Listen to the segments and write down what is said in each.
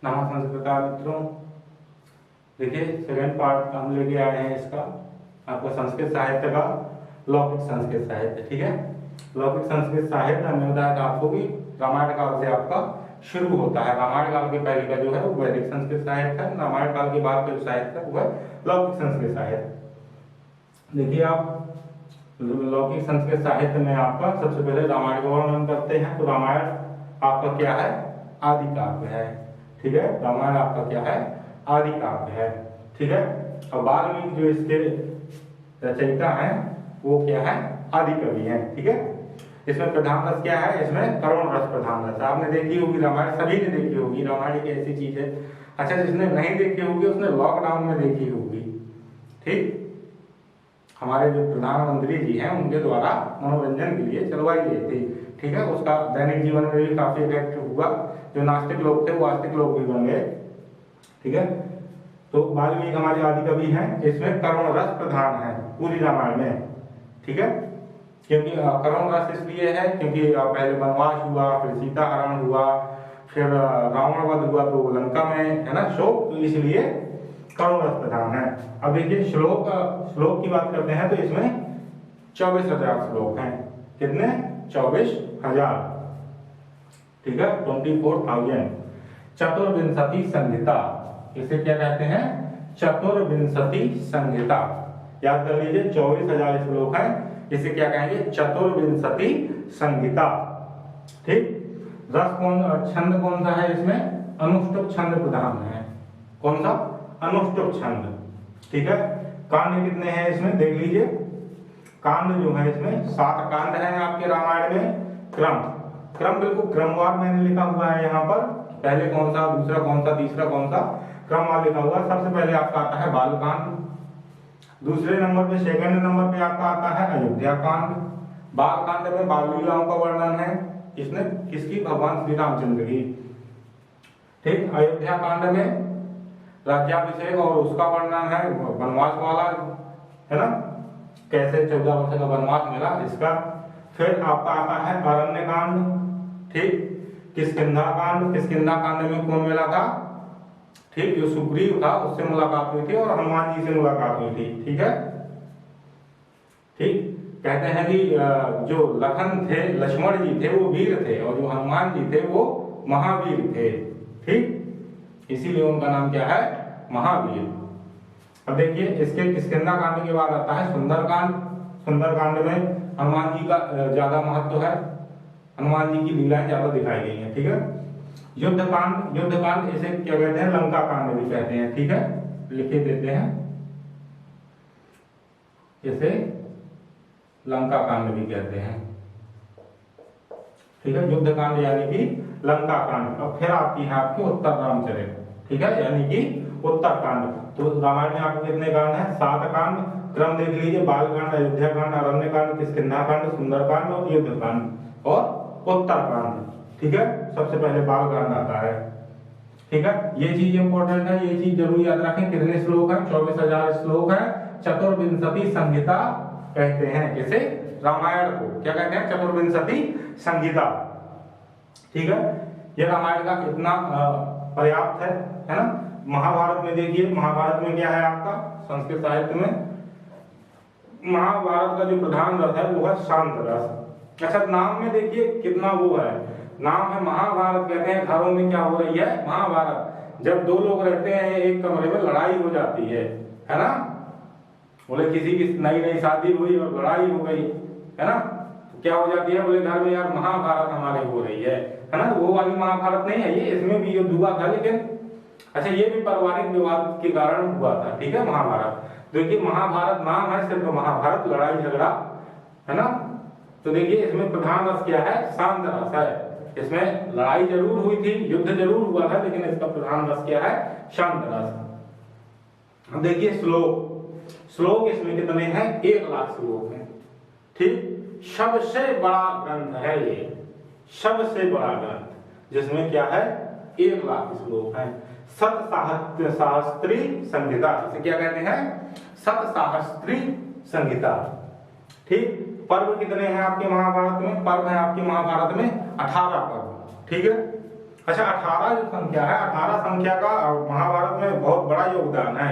नमस्कार मित्रों, देखिए सेकंड पार्ट हम लेके आए हैं इसका आपका संस्कृत साहित्य का लौकिक संस्कृत साहित्य। ठीक है, लौकिक संस्कृत साहित्य हमने बताया था आपको कि रामायण काल से आपका शुरू होता है। रामायण काल के पहले का जो है वो वैदिक संस्कृत साहित्य है, रामायण काल के बाद का जो साहित्य है वो है लौकिक संस्कृत साहित्य। देखिए आप लौकिक संस्कृत साहित्य में आपका सबसे पहले रामायण का वर्णन करते हैं। तो रामायण आपका क्या है? आदि काव्य है। ठीक है, रामायण आपका क्या है? आदि काव्य है। ठीक है, और वाल्मीकि जो इसके रचयिता हैं वो क्या है? आदि कवि हैं। ठीक है, इसमें प्रधान रस क्या है? इसमें करुण रस प्रधान रस। आपने देखी होगी रामायण, सभी ने देखी होगी। रामायण एक ऐसी चीज है, अच्छा जिसने नहीं देखी होगी उसने लॉकडाउन में देखी होगी। ठीक, हमारे जो प्रधानमंत्री जी हैं उनके द्वारा मनोरंजन के लिए चलवाई गई थी। ठीक है, उसका दैनिक जीवन में भी काफी इफेक्ट हुआ। जो नास्तिक लोग थे वो आस्तिक लोग भी बन गए। ठीक है, तो वाल्मीकि हमारे आदि कवि हैं। इसमें करुण रस प्रधान है पूरी रामायण में। ठीक है, क्योंकि करुण रस इसलिए है क्योंकि पहले वनवास हुआ, फिर सीता हरण हुआ, फिर रावण वध हुआ तो लंका में है ना शोक, तो इसलिए करुण रस प्रधान है। अब देखिए श्लोक की बात करते हैं तो इसमें 24,000 श्लोक हैं। कितने? 24,000। ठीक है, 24,000। चतुर्विंशति संहिता, इसे क्या कहते हैं? चतुर्विंशति संहिता। याद कर लीजिए, 24,000 श्लोक हैं, इसे क्या कहेंगे? चतुर्विंशति संहिता। ठीक, रस छंद कौन सा है इसमें? अनुष्टुप छंद प्रधान है। कौन सा? अनुष्टुप छंद। ठीक है, कांड कितने हैं इसमें देख लीजिए। कांड जो है इसमें 7 कांड हैं आपके रामायण में। क्रम बिल्कुल क्रमवार मैंने लिखा हुआ है यहाँ पर। पहले कौन सा, दूसरा कौन सा, तीसरा कौन सा, क्रमवार लिखा हुआ है। सबसे पहले आपका आता है बालकांड, दूसरे नंबर पे सेकंड नंबर पे आपका आता है अयोध्या कांड। बालकांड में बाल लीलाओं का वर्णन है। किसने? किसकी? भगवान श्री रामचंद्र की। ठीक, अयोध्या कांड में राज्याभिषेक और उसका वर्णन है, वनवास वाला है ना, कैसे 14 वर्ष का वनवास मिला इसका। फिर आपका आता है अरण्य कांड। ठीक, किष्किंधा कांड। किष्किंधा कांड में कौन मिला था? ठीक, जो सुग्रीव था उससे मुलाकात हुई थी और हनुमान जी से मुलाकात हुई थी। ठीक है, ठीक, कहते हैं कि जो लखन थे, लक्ष्मण जी थे वो वीर थे और जो हनुमान जी थे वो महावीर थे। ठीक, इसीलिए उनका नाम क्या है? महावीर। अब देखिए इसके किष्किंधा कांड के बाद आता है सुंदरकांड। सुंदरकांड में हनुमान जी का ज्यादा महत्व है, हनुमान जी की लीलाएं ज्यादा दिखाई गई हैं। ठीक है, युद्धकांड। युद्धकांड इसे क्या कहते हैं? लंका कांड भी कहते हैं। ठीक है, लिखे देते हैं, इसे लंका कांड भी कहते हैं। ठीक है, युद्धकांड यानी कि लंका कांड। अब फिर आती है आपकी उत्तर रामचरित। ठीक है, यानी कि उत्तर कांड। तो रामायण में आपको कितने कांड हैं? 7 कांड। क्रम देख लीजिए, बालकांड, अयोध्या कांड, अरण्य कांड, किष्किंधा कांड, सुंदरकांड और युद्धकांड और उत्तर कांड। ठीक है, सबसे पहले बालकांड आता है। ठीक है, ये चीज इंपॉर्टेंट है, ये चीज जरूर याद रखें। कितने श्लोक हैं? 24,000 श्लोक हैं। चतुर्विंशति संहिता कहते हैं इसे, रामायण को क्या कहते हैं? चतुर्विंशति संहिता। ठीक है, ये रामायण का कितना पर्याप्त है ना। महाभारत में देखिए, महाभारत में क्या है आपका संस्कृत साहित्य में? महाभारत का जो प्रधान रस है वो है शांत रस। अच्छा, नाम में देखिए कितना वो है, नाम है महाभारत। कहते हैं घरों में क्या हो रही है? महाभारत। जब 2 लोग रहते हैं एक कमरे में, लड़ाई हो जाती है ना। बोले किसी की नई शादी हुई और लड़ाई हो गई है ना, तो क्या हो जाती है? बोले घर में यार महाभारत हमारे हो रही है ना। वो वाली महाभारत नहीं है ये, इसमें भी युद्ध हुआ था, लेकिन अच्छा ये भी पारिवारिक विवाद के कारण हुआ था। ठीक है, महाभारत। देखिए महाभारत नाम है सिर्फ महाभारत, लड़ाई झगड़ा है ना। तो देखिए इसमें प्रधान रस क्या है? शांत रस है। इसमें लड़ाई जरूर हुई थी, युद्ध जरूर हुआ था, लेकिन इसका प्रधान रस क्या है? शांत रस। अब देखिए श्लोक इसमें कितने हैं? 1,00,000 श्लोक हैं। ठीक, सबसे बड़ा ग्रंथ है ये, सबसे बड़ा ग्रंथ, जिसमें क्या है? 1,00,000 श्लोक हैं। सत सहस्त्री संहिता, इसे क्या कहते हैं? सत सहस्त्री संहिता। ठीक, पर्व कितने हैं आपके महाभारत में? पर्व है आपके महाभारत में 18 पर्व। ठीक है, अच्छा 18 जो संख्या है, 18 संख्या का महाभारत में बहुत बड़ा योगदान है,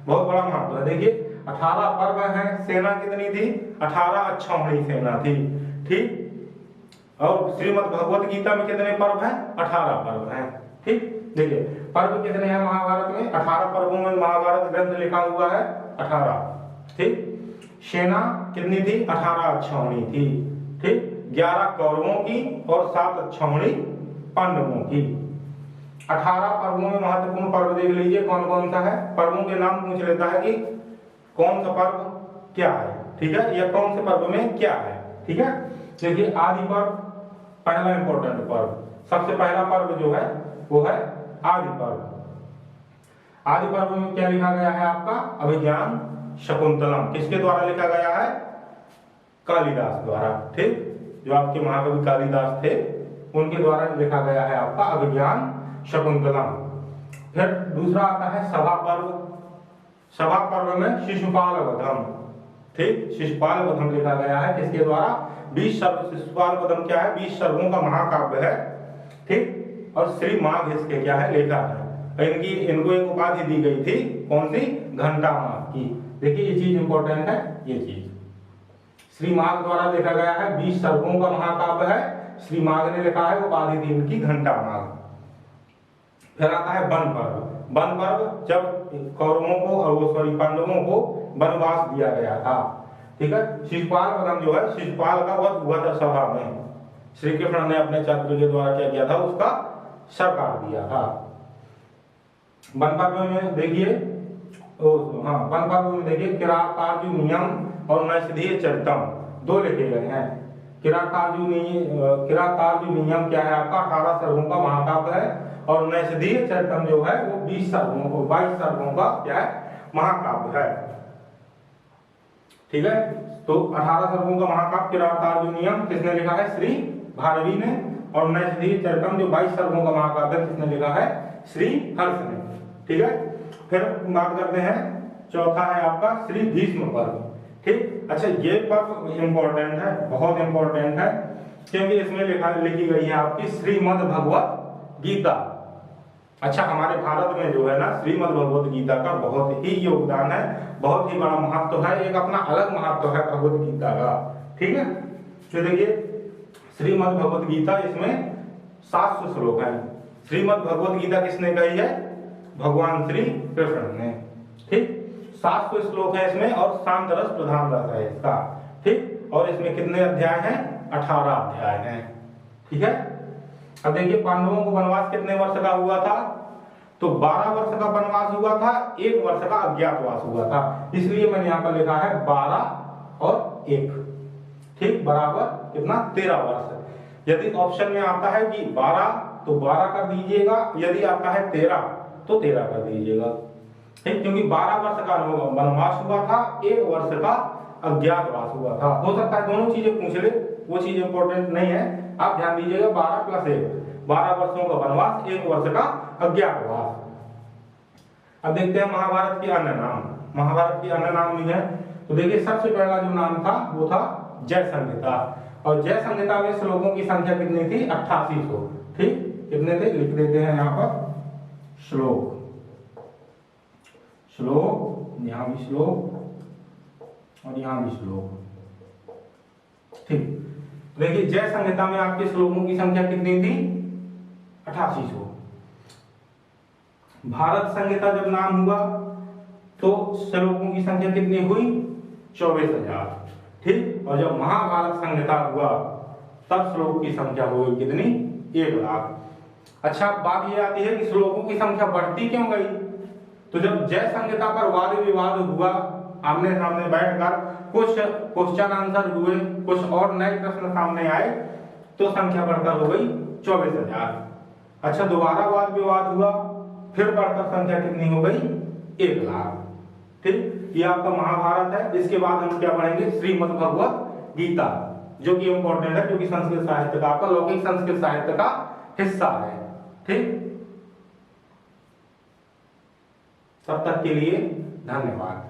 बहुत बड़ा महत्व है। देखिए 18 पर्व है, सेना कितनी थी? 18 अक्षौहिणी सेना थी, ठीक। और श्रीमद् भगवत गीता में कितने पर्व हैं? 18 पर्व हैं, ठीक। देखिए पर्व कितने हैं महाभारत में? 18 पर्वों में महाभारत ग्रंथ लिखा हुआ है 18, ठीक। सेना कितनी थी? 18 अक्षौहिणी थी, ठीक। 11 कौरवों की और 7 अक्षौहिणी पांडवों की। 18 पर्वों में महत्वपूर्ण पर्व देख लीजिए कौन कौन सा है। पर्वों के नाम पूछ लेता है कि कौन सा पर्व क्या है, ठीक है, या कौन से पर्व में क्या है, ठीक है। देखिए आदि पर्व पहला इंपॉर्टेंट पर्व, सबसे पहला पर्व जो है वो है आदि पर्व। आदि पर्व में क्या लिखा गया है आपका? अभिज्ञान शकुंतलम। किसके द्वारा लिखा गया है? कालिदास द्वारा, ठीक। जो आपके महाकवि कालिदास थे उनके द्वारा लिखा गया है आपका अभिज्ञान शकुंतलम। फिर दूसरा आता है सभा पर्व। सभा पर्व में शिशुपाल वधम, ठीक, शिशुपाल वधम लिखा गया है किसके द्वारा? 20 सर्व। शिशुपाल वधम क्या है? 20 सर्वों का महाकाव्य है, ठीक। और श्री माघ इसके क्या है? लेखा है। इनको एक उपाधि दी गई थी, कौन सी? घंटा माघ की। देखिए ये चीज इंपॉर्टेंट है, ये चीज श्री माघ द्वारा लिखा गया है, 20 सर्वों का महाकाव्य है, श्री माघ ने लिखा है, उपाधि थी इनकी घंटा माघ। फिर आता है वन पर्व। वन पर्व जब कौरवों को और पांडवों को वनवास दिया गया था, ठीक है। शिशुपाल वधम जो है, शिशुपाल का वध हुआ था सभा में। श्री कृष्ण ने अपने छात्र के द्वारा क्या किया था? उसका सरकार दिया था। वन पर्व में देखिए, वन पर्व में देखिए किरातार्जुनीयम और नैषधीय चरितम दो लिखे गए हैं। किरातार्जुनीयम क्या है आपका? 18 सर्वों का महाकाव्य है, और नैषधीय चरितम जो है वो 22 सर्वों का क्या है? महाकाव्य है, ठीक है। तो 18 सर्वों का महाकाव्य किरातार्जुनीयम किसने लिखा है? श्री भारवी ने। और नैषधीय चरितम जो 22 सर्वों का महाकाव्य किसने लिखा है? श्री हर्ष ने, ठीक है। फिर बात करते हैं, चौथा है आपका श्री भीष्म पर्व, ठीक। अच्छा ये पर्व इंपॉर्टेंट है, बहुत इंपॉर्टेंट है, क्योंकि इसमें लिखी गई है आपकी श्रीमद् भगवत गीता। अच्छा हमारे भारत में जो है ना श्रीमद् भगवत गीता का बहुत ही योगदान है, बहुत ही बड़ा महत्व है, एक अपना अलग महत्व है भगवत गीता का, ठीक है। तो देखिए श्रीमद् भगवत गीता, इसमें 700 श्लोक हैं। श्रीमद् भगवत गीता किसने कही है? भगवान श्री कृष्ण ने, ठीक। 700 श्लोक है इसमें, और शांत रस प्रधान रस है इसका, ठीक। और इसमें कितने अध्याय हैं? 18 अध्याय हैं, ठीक है। अब देखिए पांडवों को वनवास कितने वर्ष का हुआ था? तो 12 वर्ष का वनवास हुआ था, 1 वर्ष का अज्ञातवास हुआ था, इसलिए मैंने यहाँ पर लिखा है 12 और 1, ठीक, बराबर कितना? 13 वर्ष। यदि ऑप्शन में आता है कि 12 तो 12 कर दीजिएगा, यदि आता है 13 तो 13 कर दीजिएगा, ठीक। क्योंकि 12 वर्ष का वनवास हुआ था, 1 वर्ष का अज्ञातवास हुआ था। हो सकता है दोनों चीजें पूछ ले, वो चीज इंपॉर्टेंट नहीं है, आप ध्यान दीजिएगा। 12 + 1 12 वर्षों का वनवास, 1 वर्ष का अज्ञातवास। अब देखते हैं महाभारत के अन्य नाम। महाभारत के अन्य नाम भी है, तो देखिए सबसे पहला जो नाम था वो था जय संहिता। और जय संहिता में श्लोकों की संख्या कितनी थी? 8800, ठीक। कितने थे? लिख देते हैं यहाँ पर श्लोक, यहाँ भी श्लोक और यहाँ भी श्लोक, ठीक। देखिए जय संहिता में आपके श्लोकों की संख्या कितनी थी? 8800। भारत संहिता जब नाम हुआ तो श्लोकों की संख्या कितनी हुई? 24,000, ठीक। और जब महाभारत संहिता हुआ तब श्लोक की संख्या हुई कितनी? 1 लाख। अच्छा बात ये आती है कि श्लोकों की संख्या बढ़ती क्यों गई? तो जब जय संहिता पर वाद विवाद हुआ, आमने सामने बैठकर कुछ क्वेश्चन आंसर हुए, कुछ और नए प्रश्न सामने आए, तो संख्या बढ़कर हो गई 24,000। अच्छा दोबारा वाद विवाद हुआ, फिर बढ़कर संख्या कितनी हो गई? 1 लाख, ठीक। ये आपका महाभारत है। इसके बाद हम क्या पढ़ेंगे? श्रीमद् भगवत गीता, जो कि इंपॉर्टेंट है, जो कि संस्कृत साहित्य का, आपका लौकिक संस्कृत साहित्य का हिस्सा है, ठीक। तब तक के लिए धन्यवाद।